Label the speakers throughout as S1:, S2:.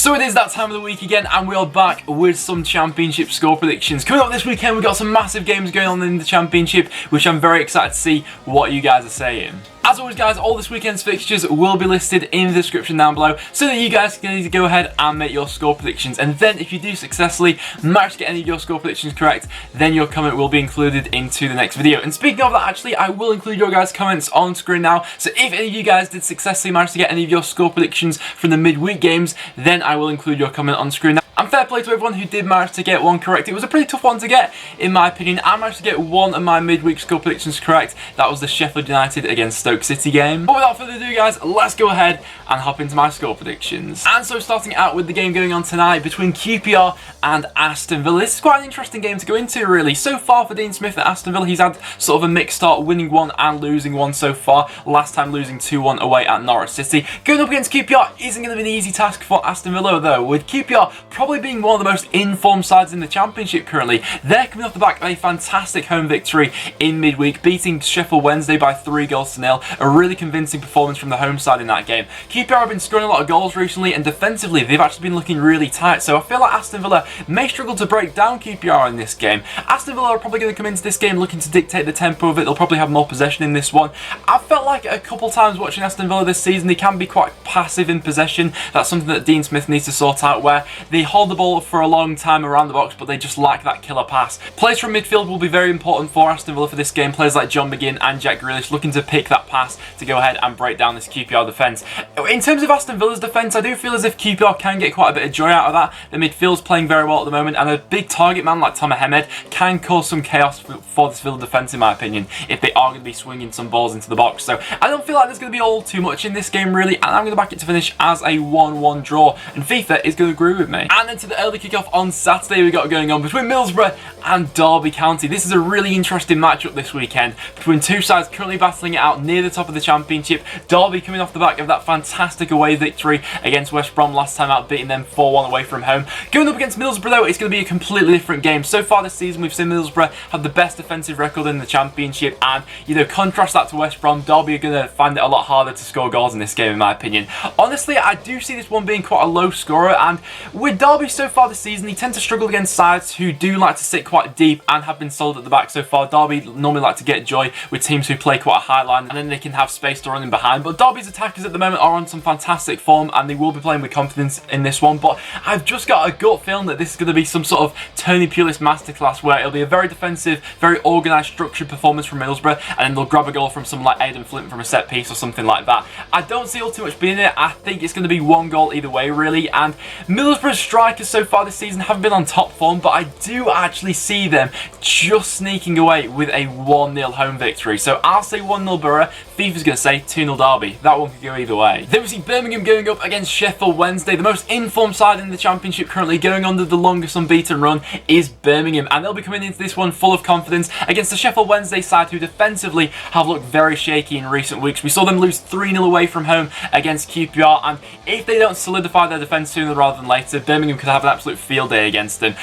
S1: So it is that time of the week again, and we are back with some Championship score predictions. Coming up this weekend, we've got some massive games going on in the Championship, which I'm very excited to see what you guys are saying. As always, guys, all this weekend's fixtures will be listed in the description down below, so that you guys can easily go ahead and make your score predictions. And then, if you do successfully manage to get any of your score predictions correct, then your comment will be included into the next video. And speaking of that, actually, I will include your guys' comments on screen now. So if any of you guys did successfully manage to get any of your score predictions from the midweek games, then I will include your comment on screen now. And fair play to everyone who did manage to get one correct. It was a pretty tough one to get, in my opinion. I managed to get one of my midweek score predictions correct. That was the Sheffield United against Stoke City game. But without further ado, guys, let's go ahead and hop into my score predictions. And so starting out with the game going on tonight between QPR and Aston Villa. This is quite an interesting game to go into, really. So far for Dean Smith at Aston Villa, he's had sort of a mixed start, winning one and losing one so far. Last time losing 2-1 away at Norwich City. Going up against QPR isn't going to be an easy task for Aston Villa, though, with QPR probably being one of the most informed sides in the Championship currently. They're coming off the back of a fantastic home victory in midweek, beating Sheffield Wednesday by 3-0. A really convincing performance from the home side in that game. QPR have been scoring a lot of goals recently, and defensively they've actually been looking really tight, so I feel like Aston Villa may struggle to break down QPR in this game. Aston Villa are probably going to come into this game looking to dictate the tempo of it. They'll probably have more possession in this one. I've felt like a couple times watching Aston Villa this season, they can be quite passive in possession. That's something that Dean Smith needs to sort out, where they hold the ball for a long time around the box, but they just lack that killer pass. Players from midfield will be very important for Aston Villa for this game. Players like John McGinn and Jack Grealish looking to pick that pass to go ahead and break down this QPR defence. In terms of Aston Villa's defence, I do feel as if QPR can get quite a bit of joy out of that. The midfield's playing very well at the moment, and a big target man like Thomas Hemed can cause some chaos for this Villa defence, in my opinion, if they are going to be swinging some balls into the box. So I don't feel like there's going to be all too much in this game, really, and I'm going to back it to finish as a 1-1 draw, and FIFA is going to agree with me. And then to the early kickoff on Saturday we got going on between Middlesbrough and Derby County. This is a really interesting matchup this weekend between two sides currently battling it out near the top of the Championship. Derby coming off the back of that fantastic away victory against West Brom last time out, beating them 4-1 away from home. Going up against Middlesbrough, though, it's going to be a completely different game. So far this season we've seen Middlesbrough have the best defensive record in the Championship, and contrast that to West Brom, Derby are going to find it a lot harder to score goals in this game, in my opinion. Honestly, I do see this one being quite a low scorer, and with Derby so far this season, they tend to struggle against sides who do like to sit quite deep and have been solid at the back so far. Derby normally like to get joy with teams who play quite a high line, and then they can have space to run in behind. But Derby's attackers at the moment are on some fantastic form, and they will be playing with confidence in this one. But I've just got a gut feeling that this is going to be some sort of Tony Pulis masterclass, where it'll be a very defensive, very organised, structured performance from Middlesbrough, and then they'll grab a goal from someone like Aidan Flint from a set piece or something like that. I don't see all too much being in it. I think it's going to be one goal either way, really. And Middlesbrough's strikers so far this season haven't been on top form, but I do actually see them just sneaking away with a 1-0 home victory. So I'll say 1-0 Borough. FIFA's going to say 2-0 Derby. That one could go either way. Then we see Birmingham going up against Sheffield Wednesday. The most informed side in the Championship currently, going under the longest unbeaten run, is Birmingham, and they'll be coming into this one full of confidence against the Sheffield Wednesday side, who defensively have looked very shaky in recent weeks. We saw them lose 3-0 away from home against QPR, and if they don't solidify their defence sooner rather than later, Birmingham could have an absolute field day against them.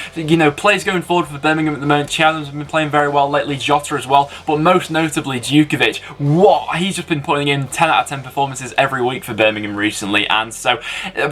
S1: Players going forward for Birmingham at the moment, Chadham's been playing very well lately, Jota as well, but most notably Djukovic. He's just been putting in 10 out of 10 performances every week for Birmingham recently, and so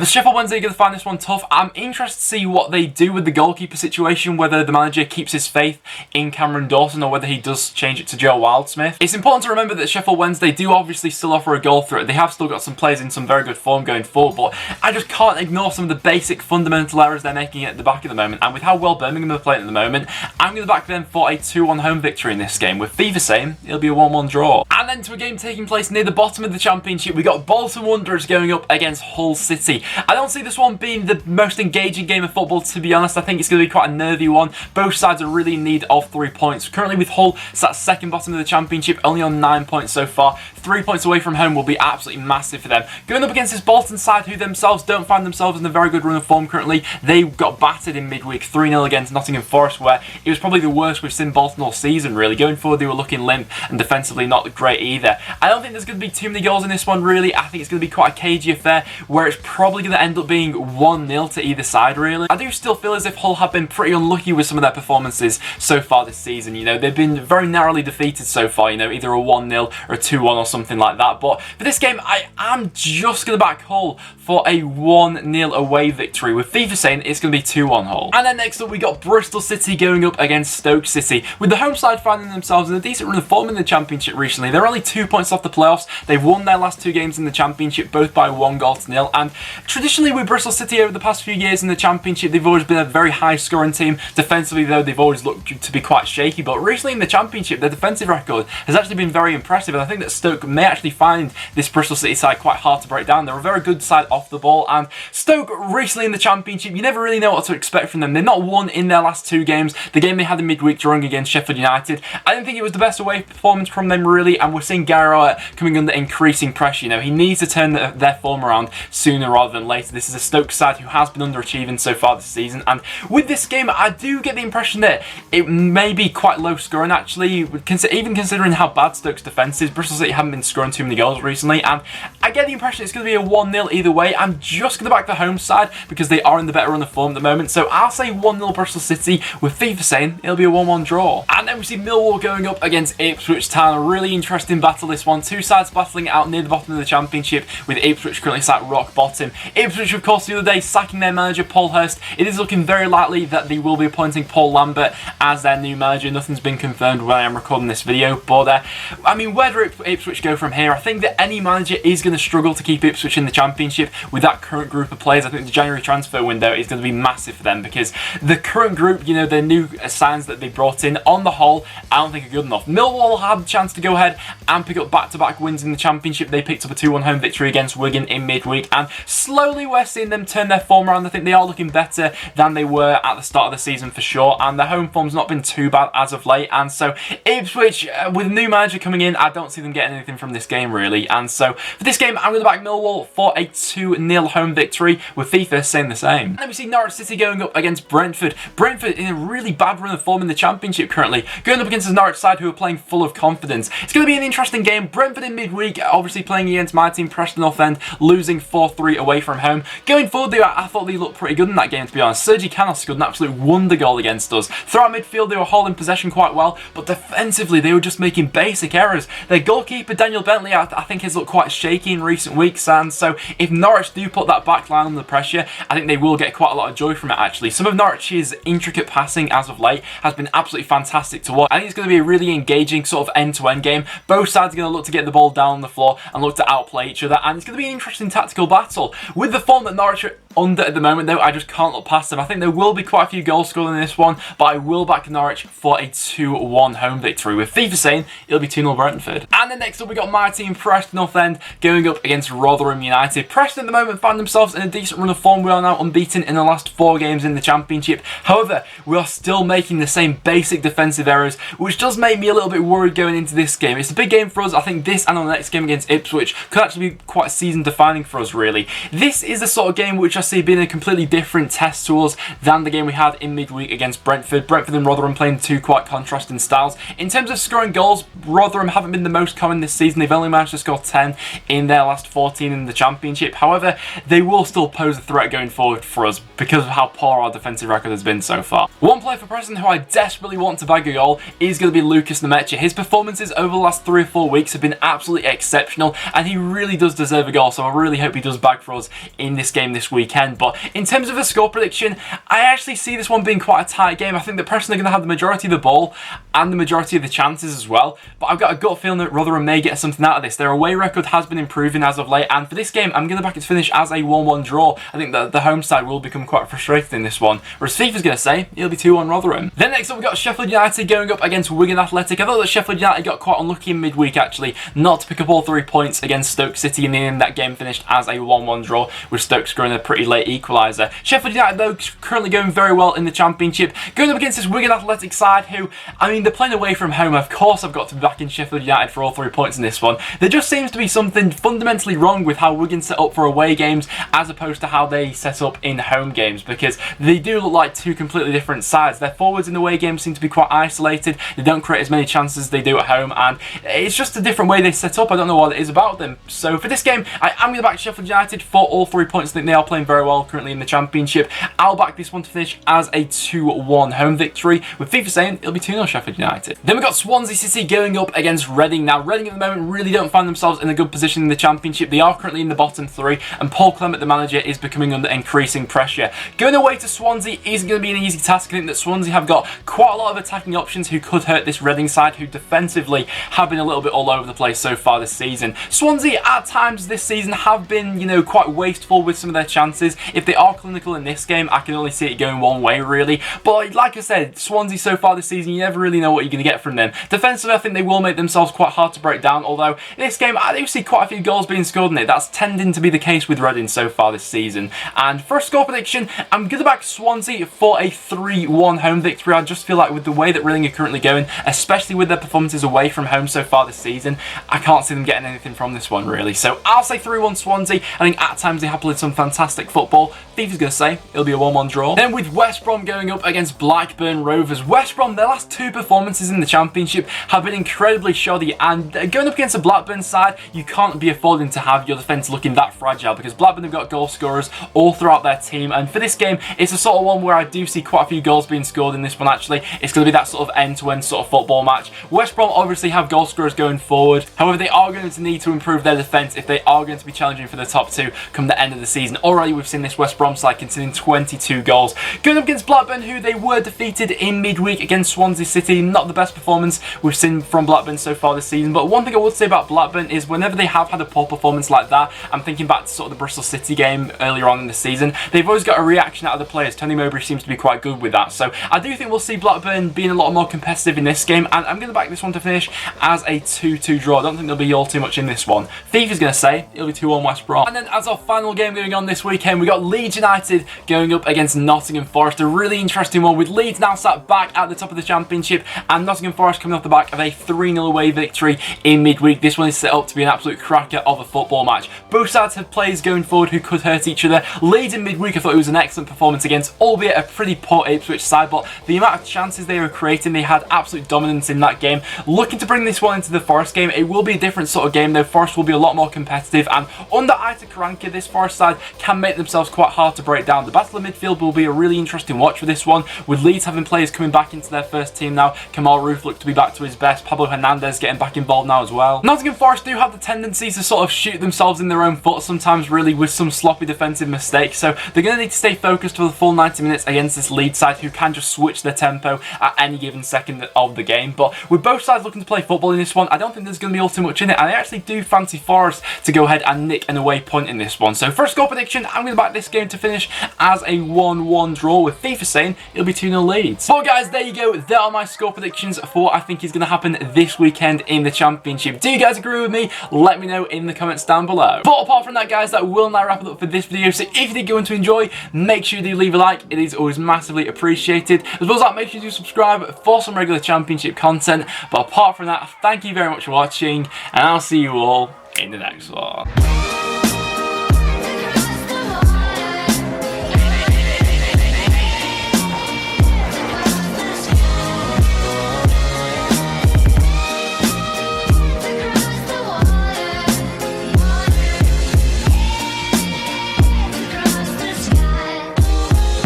S1: Sheffield Wednesday are going to find this one tough. I'm interested to see what they do with the goalkeeper situation, whether the manager keeps his faith in Cameron Dawson or whether he does change it to Joe Wildsmith. It's important to remember that Sheffield Wednesday do obviously still offer a goal threat. They have still got some players in some very good form going forward, but I just can't ignore some of the basic fundamental errors they're making at the back at the moment. And with how well Birmingham are playing at the moment, I'm going to back them for a 2-1 home victory in this game, with FIFA saying it'll be a 1-1 draw. And then to a game taking place near the bottom of the Championship, we got Bolton Wanderers going up against Hull City. I don't see this one being the most engaging game of football, to be honest. I think it's going to be quite a nervy one. Both sides are really in need of 3 points. Currently with Hull sat second bottom of the Championship, only on 9 points so far. 3 points away from home will be absolutely massive for them. Going up against this Bolton side, who themselves don't find themselves in a very good run of form currently. They got battered in midweek 3-0 against Nottingham Forest, where it was probably the worst we've seen Bolton all season, really. Going forward, they were looking limp, and defensively not great either. I don't think there's going to be too many goals in this one, really. I think it's going to be quite a cagey affair, where it's probably going to end up being 1-0 to either side, really. I do still feel as if Hull have been pretty unlucky with some of their performances so far this season. They've been very narrowly defeated so far, either a 1-0 or a 2-1 or something like that. But for this game, I am just going to back Hull for a 1-0 away victory, with FIFA saying it's going to be 2-1 Hull. And then next up we got Bristol City going up against Stoke City, with the home side finding themselves in a decent run of form in the Championship recently. They're only 2 points off the playoffs. They've won their last 2 games in the Championship, both by 1-0, and traditionally with Bristol City over the past few years in the Championship, they've always been a very high scoring team. Defensively though, they've always looked to be quite shaky, but recently in the Championship, their defensive record has actually been very impressive, and I think that Stoke may actually find this Bristol City side quite hard to break down. They're a very good side off the ball, and Stoke recently in the Championship, you never really know what to expect from them. They've not won in their last 2 games. The game they had in midweek drawing against Sheffield United, I didn't think it was the best away performance from them really, and we're seeing Gary Rowett coming under increasing pressure. You know, he needs to turn their form around sooner rather than later. This is a Stoke side who has been underachieving so far this season, and with this game I do get the impression that it may be quite low scoring actually, even considering how bad Stoke's defence is. Bristol City haven't been scoring too many goals recently, and I get the impression it's going to be a 1-0 either way. I'm just going to back the home side because they are in the better run of form at the moment, so I'll say 1-0 Bristol City, with FIFA saying it'll be a 1-1 draw. And then we see Millwall going up against Ipswich Town, a really interesting battle this one. 2 sides battling it out near the bottom of the Championship, with Ipswich currently sat rock bottom. Ipswich of course the other day sacking their manager Paul Hurst. It is looking very likely that they will be appointing Paul Lambert as their new manager. Nothing's been confirmed when I am recording this video, but I mean, where do Ipswich go from here? I think that any manager is going to struggle to keep Ipswich in the Championship with that current group of players. I think the January transfer window is going to be massive for them, because the current group, you know, the new signs that they brought in, on the whole, I don't think are good enough. Millwall had the chance to go ahead and pick up back-to-back wins in the Championship. They picked up a 2-1 home victory against Wigan in midweek, and slowly we're seeing them turn their form around. I think they are looking better than they were at the start of the season for sure, and their home form's not been too bad as of late. And so Ipswich, with a new manager coming in, I don't see them getting anything from this game really. And so for this game, I'm going to back Millwall for a 2-0 home victory, with FIFA saying the same. And then we see Norwich City going up against Brentford. Brentford in a really bad run of form in the Championship currently, going up against the Norwich side who are playing full of confidence. It's going to be an interesting game. Brentford in midweek, obviously playing against my team, Preston North End, losing 4-3 away from home. Going forward, I thought they looked pretty good in that game, to be honest. Sergi Canos scored an absolute wonder goal against us. Throughout midfield, they were holding possession quite well, but defensively, they were just making basic errors. Their goalkeeper, Daniel Bentley, I think has looked quite shaky in recent weeks, and so if Norwich do put that back line under pressure, I think they will get quite a lot of joy from it actually. Some of Norwich's intricate passing as of late has been absolutely fantastic to watch. I think it's going to be a really engaging sort of end-to-end game. Both sides are going to look to get the ball down on the floor and look to outplay each other, and it's going to be an interesting tactical battle. With the form that Norwich are under at the moment though, I just can't look past them. I think there will be quite a few goals scored in this one, but I will back Norwich for a 2-1 home victory, with FIFA saying it'll be 2-0 Brentford. And then next up we got my team, Preston North End, going up against Rotherham United. Preston at the moment find themselves in a decent run of form. We are now unbeaten in the last 4 games in the Championship. However, we are still making the same basic defensive errors, which does make me a little bit worried going into this game. It's a big game for us. I think this and the next game against Ipswich could actually be quite season defining for us really. This is the sort of game which I see being a completely different test to us than the game we had in midweek against Brentford. Brentford and Rotherham playing 2 quite contrasting styles. In terms of scoring goals, Rotherham haven't been the most common this season. They've only managed to score 10 in their last 14 in the Championship. However, they will still pose a threat going forward for us because of how poor our defensive record has been so far. One player for Preston who I desperately want to bag a goal is going to be Lucas Nemecha. His performances over the last 3 or 4 weeks have been absolutely exceptional, and he really does deserve a goal, so I really hope he does bag for us in this game this weekend. But in terms of a score prediction, I actually see this one being quite a tight game. I think that Preston are going to have the majority of the ball and the majority of the chances as well, but I've got a gut feeling that Rotherham may get something out of this. Their away record has been improving as of late, and for this game I'm going to back it to finish as a 1-1 draw. I think that the home side will become quite frustrated in this one, whereas FIFA's going to say it'll be 2-1 Rotherham. Then next up we've got Sheffield United going up against Wigan Athletic. I thought that Sheffield United got quite unlucky in midweek actually, not to pick up all 3 points against Stoke City, and in that game finished as a 1-1 draw, with Stoke scoring a pretty late equaliser. Sheffield United though currently going very well in the Championship, going up against this Wigan Athletic side who, I mean, they're playing away from home. Of course I've got to be backing Sheffield United for all 3 points in this one. There just seems to be something fundamentally wrong with how Wigan set up for away games as opposed to how they set up in home games, because they do look like 2 completely different sides. Their forwards in the away games seem to be quite isolated. They don't create as many chances as they do at home, and it's just a different way they set up. I don't know what it is about them. So for this game, I am going to back Sheffield United for all 3 points. I think they are playing very very well currently in the Championship. I'll back this one to finish as a 2-1 home victory, with FIFA saying it'll be 2-0 Sheffield United. Then we've got Swansea City going up against Reading. Now, Reading at the moment really don't find themselves in a good position in the Championship. They are currently in the bottom 3, and Paul Clement, the manager, is becoming under increasing pressure. Going away to Swansea isn't going to be an easy task. I think that Swansea have got quite a lot of attacking options who could hurt this Reading side, who defensively have been a little bit all over the place so far this season. Swansea at times this season have been, you know, quite wasteful with some of their chances. If they are clinical in this game, I can only see it going one way really. But like I said, Swansea so far this season, you never really know what you're going to get from them. Defensively, I think they will make themselves quite hard to break down, although in this game I do see quite a few goals being scored in it. That's tending to be the case with Reading so far this season. And for a score prediction, I'm going to back Swansea for a 3-1 home victory. I just feel like with the way that Reading are currently going, especially with their performances away from home so far this season, I can't see them getting anything from this one really. So I'll say 3-1 Swansea. I think at times they have played some fantastic football. FIFA's going to say it'll be a 1-1 draw. Then with West Brom going up against Blackburn Rovers. West Brom, their last 2 performances in the Championship have been incredibly shoddy, and going up against a Blackburn side, you can't be affording to have your defence looking that fragile, because Blackburn have got goal scorers all throughout their team, and for this game it's a sort of one where I do see quite a few goals being scored in this one actually. It's going to be that sort of end-to-end sort of football match. West Brom obviously have goal scorers going forward, however they are going to need to improve their defence if they are going to be challenging for the top 2 come the end of the season. Already we've seen this West Brom side conceding 22 goals. Going up against Blackburn, who they were defeated in midweek against Swansea City. Not the best performance we've seen from Blackburn so far this season, but one thing I would say about Blackburn is whenever they have had a poor performance like that, I'm thinking back to sort of the Bristol City game earlier on in the season, they've always got a reaction out of the players. Tony Mowbray seems to be quite good with that, so I do think we'll see Blackburn being a lot more competitive in this game, and I'm going to back this one to finish as a 2-2 draw. I don't think there'll be all too much in this one. FIFA's going to say it'll be 2-1 West Brom. And then as our final game going on this weekend, we got Leeds United going up against Nottingham Forest. A really interesting one with Leeds now sat back at the top of the Championship, and Nottingham Forest coming off the back of a 3-0 away victory in midweek. This one is set up to be an absolute cracker of a football match. Both sides have players going forward who could hurt each other. Leeds in midweek, I thought it was an excellent performance against, albeit a pretty poor Ipswich side, but the amount of chances they were creating, they had absolute dominance in that game. Looking to bring this one into the Forest game, it will be a different sort of game though. Forest will be a lot more competitive, and under Aita Karanka, this Forest side can make themselves quite hard to break down. The battle of midfield will be a really interesting watch for this one, with Leeds having players coming back into their first team now. Kamal Roof looked to be back to his best. Pablo Hernandez getting back involved now as well. Nottingham Forest do have the tendency to sort of shoot themselves in their own foot sometimes really with some sloppy defensive mistakes, so they're going to need to stay focused for the full 90 minutes against this Leeds side who can just switch their tempo at any given second of the game. But with both sides looking to play football in this one, I don't think there's going to be all too much in it, and I actually do fancy Forest to go ahead and nick an away point in this one. So for a score prediction, I'm going to back this game to finish as a 1-1 draw, with FIFA saying it'll be 2-0 Leeds. But guys, there you go. There are my score predictions for what I think is going to happen this weekend in the Championship. Do you guys agree with me? Let me know in the comments down below. But apart from that, guys, that will now wrap it up for this video. So if you did go on to enjoy, make sure you do leave a like. It is always massively appreciated. As well as that, make sure you do subscribe for some regular Championship content. But apart from that, thank you very much for watching, and I'll see you all in the next one.